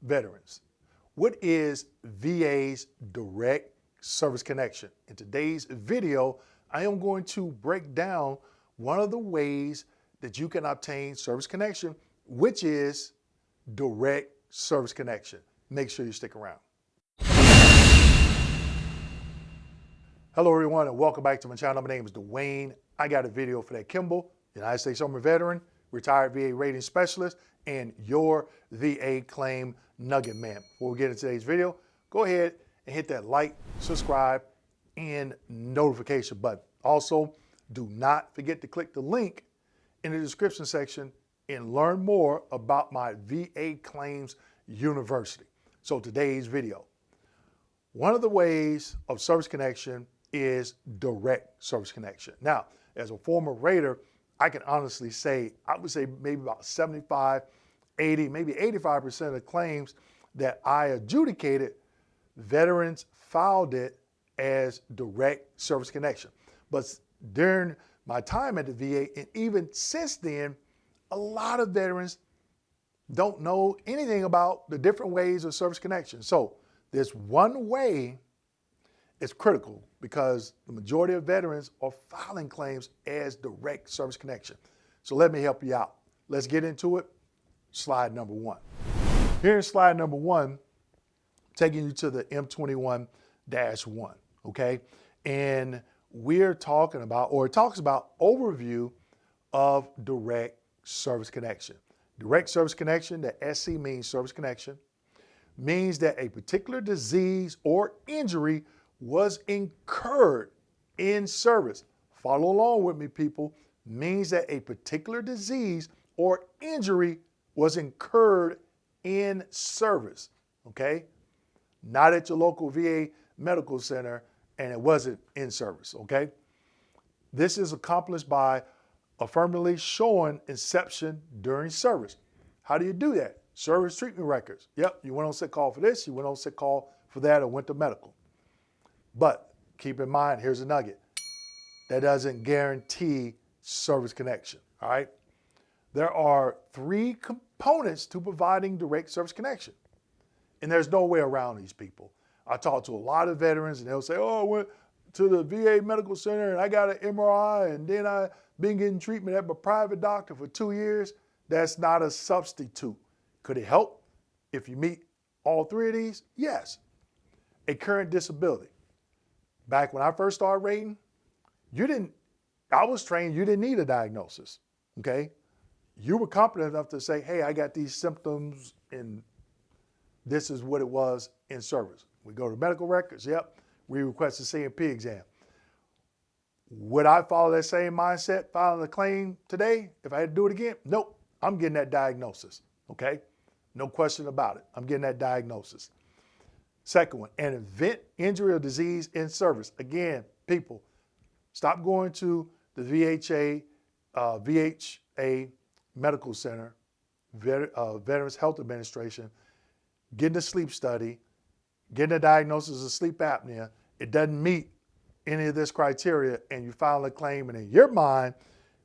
veterans. What is VA's direct service connection? In today's video, I am going to break down one of the ways that you can obtain service connection, which is direct service connection. Make sure you stick around. Hello everyone and welcome back to my channel. My name is Dwayne. I got a video for that Kimball, United States Army veteran, retired VA rating specialist, and your VA claim nugget man. Before we get into today's video, go ahead and hit that like, subscribe, and notification button. Also, do not forget to click the link in the description section and learn more about my VA Claims University. So today's video, one of the ways of service connection is direct service connection. Now, as a former rater, I can honestly say, I would say maybe about 75, 80, maybe 85% of the claims that I adjudicated, veterans filed it as direct service connection. But during my time at the VA, and even since then, a lot of veterans don't know anything about the different ways of service connection. So this one way is critical because the majority of veterans are filing claims as direct service connection. So let me help you out. Let's get into it. Slide number one. Here in slide number one, taking you to the M21-1, okay? And we're talking about, or it talks about overview of direct service connection. Direct service connection, the SC means service connection, means that a particular disease or injury was incurred in service. Follow along with me, people. Means that a particular disease or injury was incurred in service, okay? Not at your local VA medical center and it wasn't in service, okay? This is accomplished by affirmatively showing inception during service. How do you do that? Service treatment records. Yep, you went on sick call for this, you went on sick call for that, or went to medical. But keep in mind, here's a nugget. That doesn't guarantee service connection, all right? There are three components to providing direct service connection. And there's no way around these people. I talk to a lot of veterans and they'll say, oh, I went to the VA medical center and I got an MRI and then I've been getting treatment at my private doctor for 2 years. That's not a substitute. Could it help if you meet all three of these? Yes. A current disability. Back when I first started rating, I was trained, you didn't need a diagnosis, okay? You were competent enough to say, hey, I got these symptoms and this is what it was in service. We go to medical records, yep, we request a CMP exam. Would I follow that same mindset, filing a claim today if I had to do it again? Nope, I'm getting that diagnosis, okay? No question about it, I'm getting that diagnosis. Second one, an event, injury, or disease in service. Again, people, stop going to the VHA Medical Center, Veterans Health Administration, getting a sleep study, getting a diagnosis of sleep apnea. It doesn't meet any of this criteria, and you file a claim, and in your mind,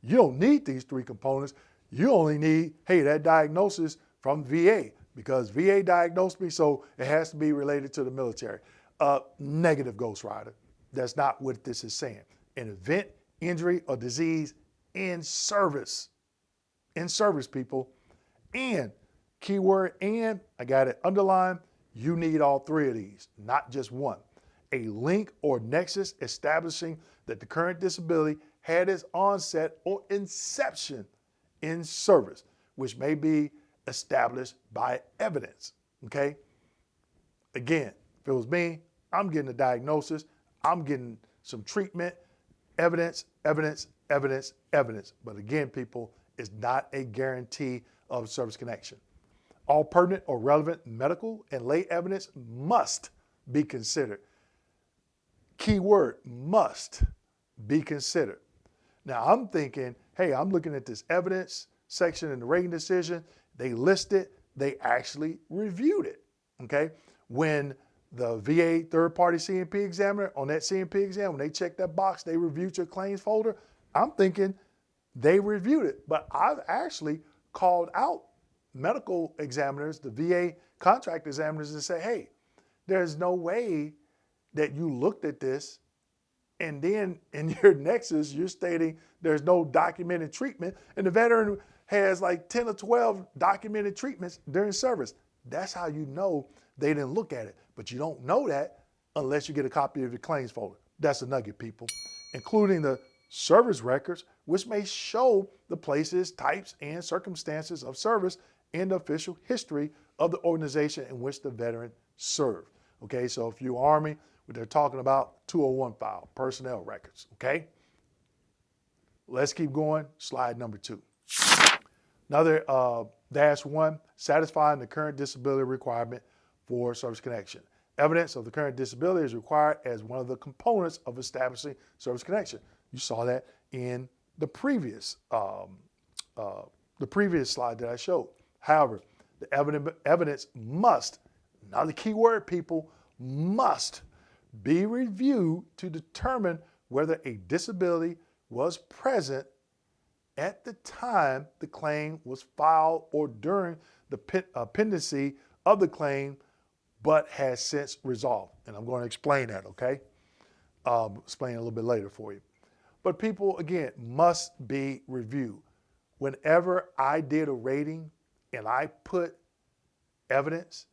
you don't need these three components. You only need, hey, that diagnosis from VA, because VA diagnosed me, so it has to be related to the military. Negative, Ghost Rider. That's not what this is saying. An event, injury, or disease in service. In service, people. And, keyword and, I got it underlined, you need all three of these, not just one. A link or nexus establishing that the current disability had its onset or inception in service, which may be established by evidence, okay? Again, if it was me, I'm getting a diagnosis, I'm getting some treatment, evidence, evidence, evidence, evidence. But again, people, it's not a guarantee of service connection. All pertinent or relevant medical and lay evidence must be considered. Key word, must be considered. Now I'm thinking, hey, I'm looking at this evidence section in the rating decision. They listed, they actually reviewed it, okay? When the VA third-party CMP examiner, on that CMP exam, when they checked that box, they reviewed your claims folder, I'm thinking they reviewed it. But I've actually called out medical examiners, the VA contract examiners, and say, hey, there's no way that you looked at this and then in your Nexus, you're stating there's no documented treatment, and the veteran has like 10 or 12 documented treatments during service. That's how you know they didn't look at it. But you don't know that unless you get a copy of the claims folder. That's a nugget, people, including the service records, which may show the places, types, and circumstances of service in the official history of the organization in which the veteran served. Okay, so if you're Army, they're talking about 201 file, personnel records, okay? Let's keep going. Slide number 2. Another -1, satisfying the current disability requirement for service connection. Evidence of the current disability is required as one of the components of establishing service connection. You saw that in the previous slide that I showed. However, the evidence must, now the key word, people, must be reviewed to determine whether a disability was present at the time the claim was filed or during the pendency of the claim, but has since resolved. And I'm going to explain that, okay? Explain a little bit later for you. But people, again, must be reviewed. Whenever I did a rating and I put evidence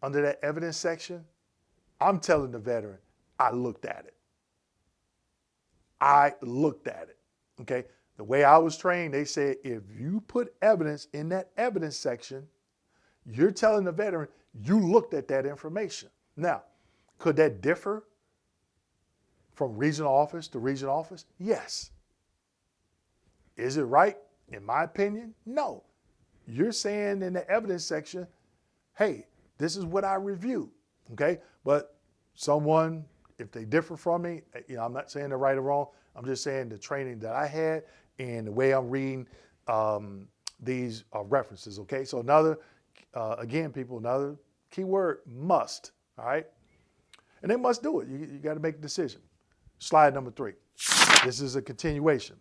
under that evidence section, I'm telling the veteran, I looked at it. I looked at it, okay? The way I was trained, they said, if you put evidence in that evidence section, you're telling the veteran, you looked at that information. Now, could that differ from regional office to regional office? Yes. Is it right? In my opinion, no. You're saying in the evidence section, hey, this is what I reviewed, okay? But someone, if they differ from me, I'm not saying they're right or wrong. I'm just saying the training that I had and the way I'm reading these references, okay? So again, people, another key word, must, all right? And they must do it. You got to make a decision. Slide number 3. This is a continuation.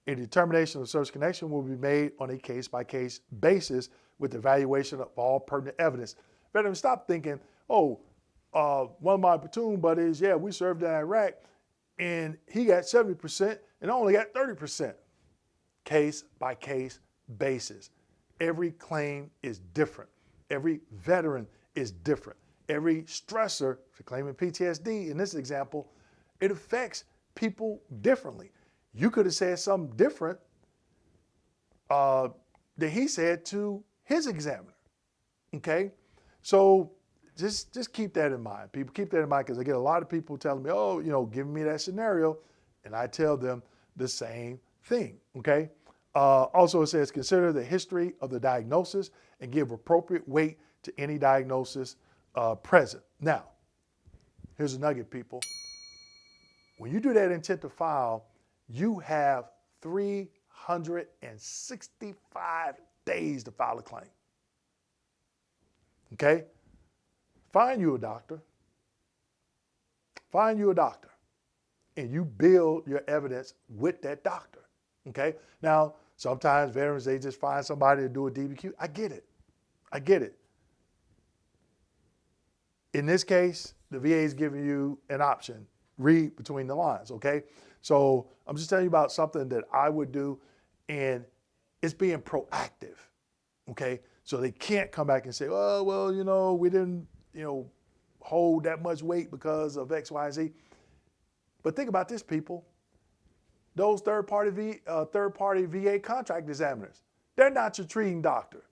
A determination of service connection will be made on a case-by-case basis with evaluation of all pertinent evidence. Veterans, stop thinking, oh, one of my platoon buddies, yeah, we served in Iraq, and he got 70% and I only got 30%. Case-by-case basis. Every claim is different. Every veteran is different. Every stressor, for claiming PTSD in this example, it affects people differently. You could have said something different than he said to his examiner, okay? So just keep that in mind. People, keep that in mind, because I get a lot of people telling me, oh, giving me that scenario, and I tell them the same thing, okay? Also, it says, consider the history of the diagnosis and give appropriate weight to any diagnosis present. Now, here's a nugget, people. When you do that intent to file, you have 365 days to file a claim. Okay? Find you a doctor. Find you a doctor. And you build your evidence with that doctor. Okay? Now, sometimes veterans, they just find somebody to do a DBQ. I get it. I get it. In this case, the VA is giving you an option. Read between the lines, okay? So I'm just telling you about something that I would do, and it's being proactive, okay? So they can't come back and say, oh, well, we didn't, hold that much weight because of X, Y, Z. But think about this, people. Those third-party VA contract examiners, they're not your treating doctor.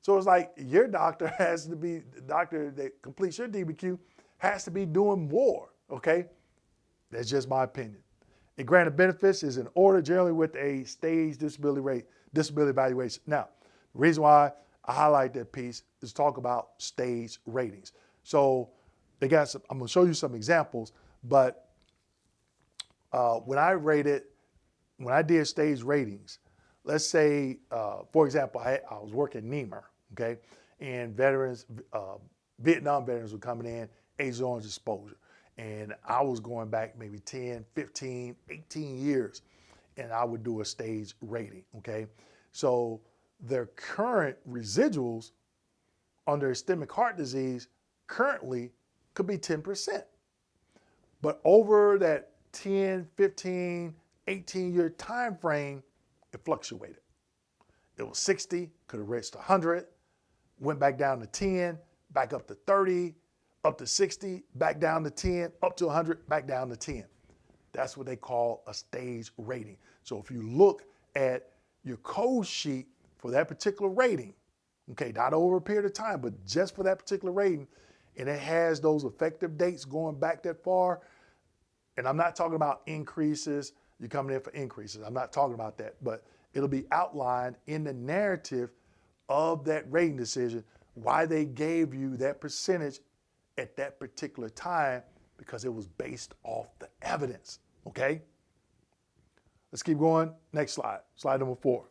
So it's like your doctor has to be, the doctor that completes your DBQ has to be doing more, okay? That's just my opinion. A grant of benefits is in order generally with a staged disability evaluation. Now, the reason why I highlight that piece is to talk about stage ratings. So I'm going to show you some examples, but when I did stage ratings, let's say, for example, I was working Nehmer, okay? And veterans, Vietnam veterans were coming in, Agent Orange exposure. And I was going back maybe 10, 15, 18 years, and I would do a stage rating, okay? So their current residuals on their ischemic heart disease currently could be 10%. But over that 10, 15, 18-year time frame, it fluctuated. It was 60, could have reached 100, went back down to 10, back up to 30, up to 60, back down to 10, up to 100, back down to 10. That's what they call a stage rating. So if you look at your code sheet for that particular rating, okay, not over a period of time, but just for that particular rating, and it has those effective dates going back that far, and I'm not talking about increases, you're coming in for increases. I'm not talking about that, but it'll be outlined in the narrative of that rating decision why they gave you that percentage at that particular time, because it was based off the evidence, okay? Let's keep going. Next slide, slide number 4.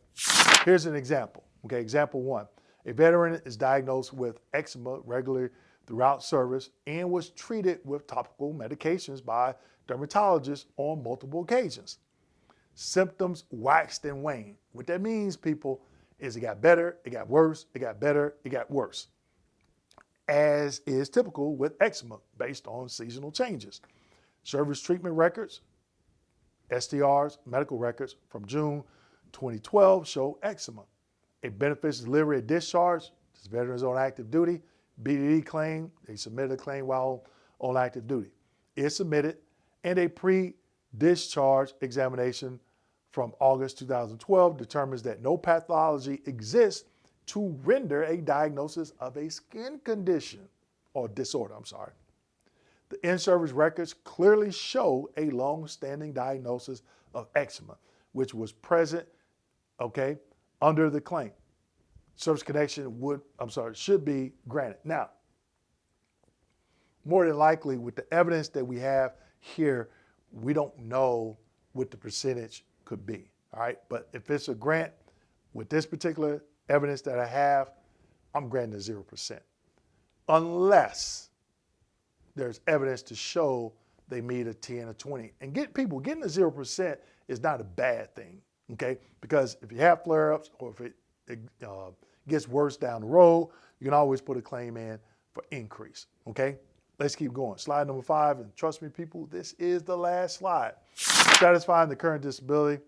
Here's an example, okay? Example 1. A veteran is diagnosed with eczema regularly throughout service and was treated with topical medications by dermatologists on multiple occasions. Symptoms waxed and waned. What that means, people, is it got better, it got worse, it got better, it got worse, as is typical with eczema based on seasonal changes. Service treatment records, STRs, medical records from June 2012 show eczema. A benefits delivery of discharge, this veterans on active duty, BDD claim, they submitted a claim while on active duty. It's submitted, and a pre-discharge examination from August 2012 determines that no pathology exists to render a diagnosis of a skin condition or disorder, The in-service records clearly show a long-standing diagnosis of eczema, which was present, okay, under the claim. Service connection should be granted. Now, more than likely, with the evidence that we have here, we don't know what the percentage could be, all right? But if it's a grant with this particular evidence that I have, I'm granting 0%. Unless there's evidence to show they meet a 10 or 20. And getting a 0% is not a bad thing, okay? Because if you have flare-ups or if it gets worse down the road, you can always put a claim in for increase, okay? Let's keep going. Slide number 5, and trust me, people, this is the last slide. Satisfying the current disability.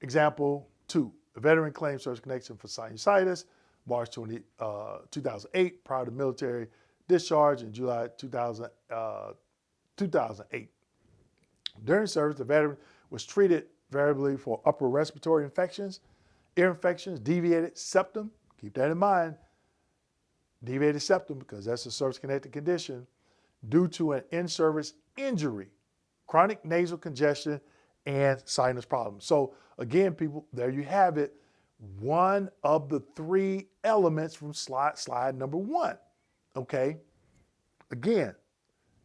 Example 2, a veteran claims service connection for sinusitis, March 2008, prior to military discharge in July 2008. During service, the veteran was treated variably for upper respiratory infections, ear infections, deviated septum, keep that in mind, deviated septum, because that's a service-connected condition, due to an in-service injury, chronic nasal congestion, and sinus problems. So again, people, there you have it. One of the 3 elements from slide number 1, okay? Again,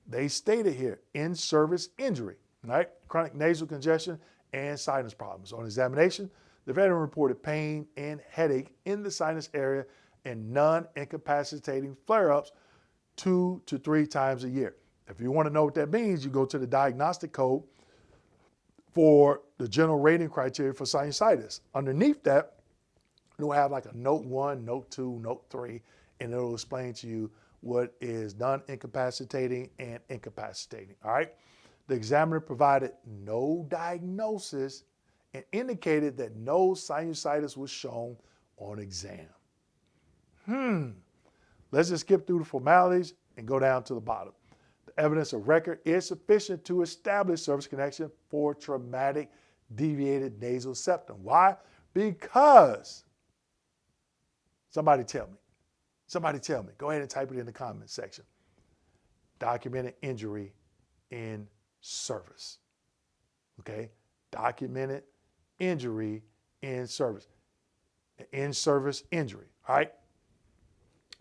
they stated here, in-service injury, right? Chronic nasal congestion and sinus problems. On examination, the veteran reported pain and headache in the sinus area and non-incapacitating flare-ups 2 to 3 times a year. If you want to know what that means, you go to the diagnostic code for the general rating criteria for sinusitis. Underneath that, it'll have like a note 1, note 2, note 3, and it'll explain to you what is non-incapacitating and incapacitating, all right? The examiner provided no diagnosis and indicated that no sinusitis was shown on exam. Let's just skip through the formalities and go down to the bottom. The evidence of record is sufficient to establish service connection for traumatic deviated nasal septum. Why? Because, somebody tell me. Go ahead and type it in the comments section. Documented injury in service, okay? Documented injury in service. In-service injury, all right?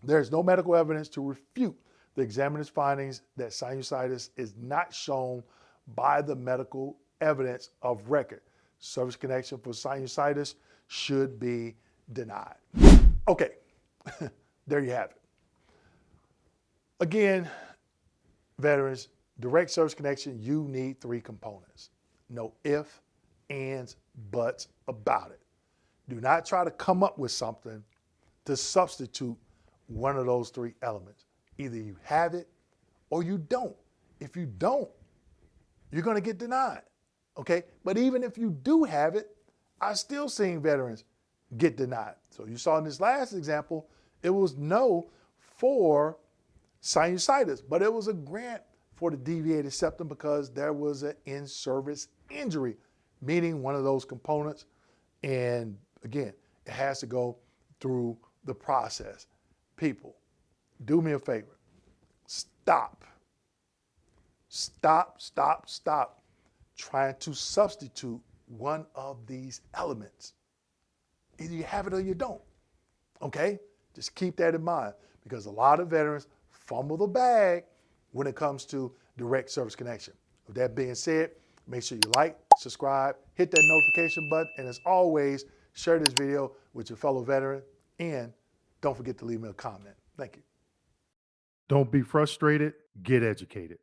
There's no medical evidence to refute the examiner's findings that sinusitis is not shown by the medical evidence of record. Service connection for sinusitis should be denied. Okay, there you have it. Again, veterans, direct service connection, you need 3 components. No ifs, ands, buts about it. Do not try to come up with something to substitute one of those three elements. Either you have it or you don't. If you don't, you're going to get denied. Okay? But even if you do have it, I've still seen veterans get denied. So you saw in this last example, it was no for sinusitis, but it was a grant for the deviated septum because there was an in-service injury, meaning one of those components. And again, it has to go through the process. People, do me a favor. Stop trying to substitute one of these elements. Either you have it or you don't. Okay? Just keep that in mind because a lot of veterans fumble the bag when it comes to direct service connection. With that being said, make sure you like, subscribe, hit that notification button, and as always, share this video with your fellow veteran, and don't forget to leave me a comment. Thank you. Don't be frustrated, get educated.